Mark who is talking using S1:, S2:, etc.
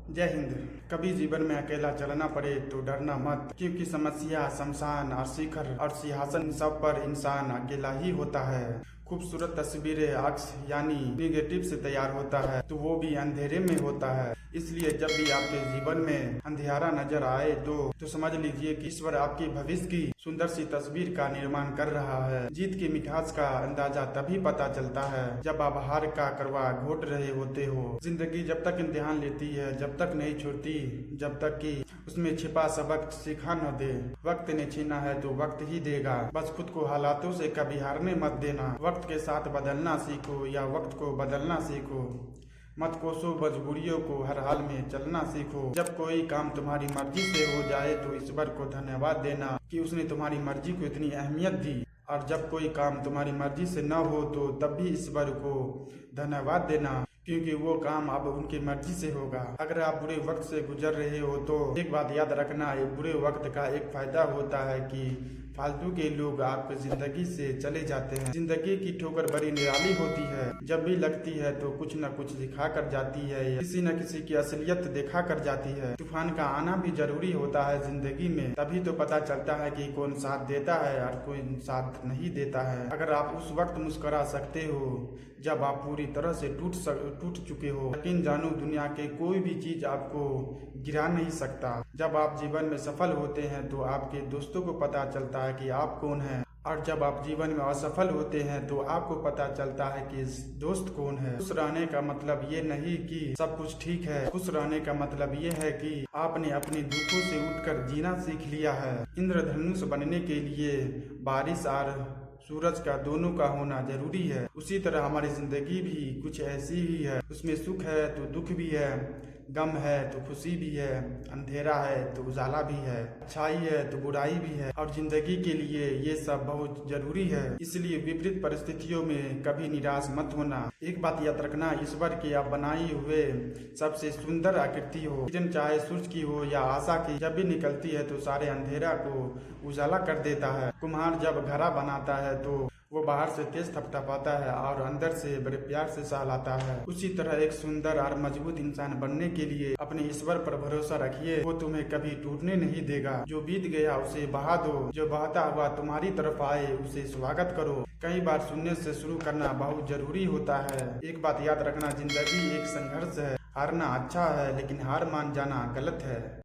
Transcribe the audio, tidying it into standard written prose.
S1: जय हिंद। कभी जीवन में अकेला चलना पड़े तो डरना मत, क्योंकि समस्या, शमशान और शिखर और सिंहासन सब पर इंसान अकेला ही होता है। खूबसूरत तस्वीरें अक्स यानी निगेटिव से तैयार होता है तो वो भी अंधेरे में होता है। इसलिए जब भी आपके जीवन में अंधेरा नजर आए तो समझ लीजिए कि ईश्वर आपकी भविष्य की सुंदर सी तस्वीर का निर्माण कर रहा है। जीत की मिठास का अंदाजा तभी पता चलता है जब आप हार का करवा घोट रहे होते हो। जिंदगी जब तक इम्तिहान लेती है, जब तक नहीं छोड़ती, जब तक कि उसमें छिपा सबक सिखा न दे। वक्त ने छीना है तो वक्त ही देगा, बस खुद को हालातों से कभी हारने मत देना। वक्त के साथ बदलना सीखो या वक्त को बदलना सीखो, मत कोसो मजबूरियों को, हर हाल में चलना सीखो। जब कोई काम तुम्हारी मर्जी से हो जाए तो ईश्वर को धन्यवाद देना कि उसने तुम्हारी मर्जी को इतनी अहमियत दी, और जब कोई काम तुम्हारी मर्जी से न हो तो तब भी ईश्वर को धन्यवाद देना, क्योंकि वो काम अब उनकी मर्जी से होगा। अगर आप बुरे वक्त से गुजर रहे हो तो एक बात याद रखना, एक बुरे वक्त का एक फायदा होता है कि फालतू के लोग आपकी जिंदगी से चले जाते हैं। जिंदगी की ठोकर बड़ी निराली होती है, जब भी लगती है तो कुछ न कुछ दिखा कर जाती है, किसी न किसी की असलियत दिखा कर जाती है। तूफान का आना भी जरूरी होता है जिंदगी में, तभी तो पता चलता है कि कौन साथ देता है और कोई साथ नहीं देता है। अगर आप उस वक्त मुस्कुरा सकते हो जब आप पूरी तरह से टूट चुके हो, यकीन जानो दुनिया के कोई भी चीज आपको गिरा नहीं सकता। जब आप जीवन में सफल होते हैं तो आपके दोस्तों को पता चलता है कि आप कौन हैं, और जब आप जीवन में असफल होते हैं तो आपको पता चलता है कि दोस्त कौन है। खुश रहने का मतलब ये नहीं कि सब कुछ ठीक है, खुश रहने का मतलब ये है कि आपने अपने दुखों से उठकर जीना सीख लिया है। इंद्रधनुष बनने के लिए बारिश और सूरज का दोनों का होना जरूरी है। उसी तरह हमारी जिंदगी भी कुछ ऐसी ही है, उसमें सुख है तो दुख भी है, गम है तो खुशी भी है, अंधेरा है तो उजाला भी है, अच्छाई है तो बुराई भी है, और जिंदगी के लिए ये सब बहुत जरूरी है। इसलिए विपरीत परिस्थितियों में कभी निराश मत होना। एक बात याद रखना, ईश्वर के आप बनाए हुए सबसे सुंदर आकृति हो, किरण चाहे सूरज की हो या आशा की, जब भी निकलती है तो सारे अंधेरा को उजाला कर देता है। कुम्हार जब घड़ा बनाता है तो वो बाहर से तेज थपथपाता है और अंदर से बड़े प्यार से सहलाता है। उसी तरह एक सुंदर और मजबूत इंसान बनने के लिए अपने ईश्वर पर भरोसा रखिए, वो तुम्हें कभी टूटने नहीं देगा। जो बीत गया उसे बहा दो, जो बहता हुआ तुम्हारी तरफ आए उसे स्वागत करो। कई बार शून्य से शुरू करना बहुत जरूरी होता है। एक बात याद रखना, जिंदगी एक संघर्ष है। हारना अच्छा है लेकिन हार मान जाना गलत है।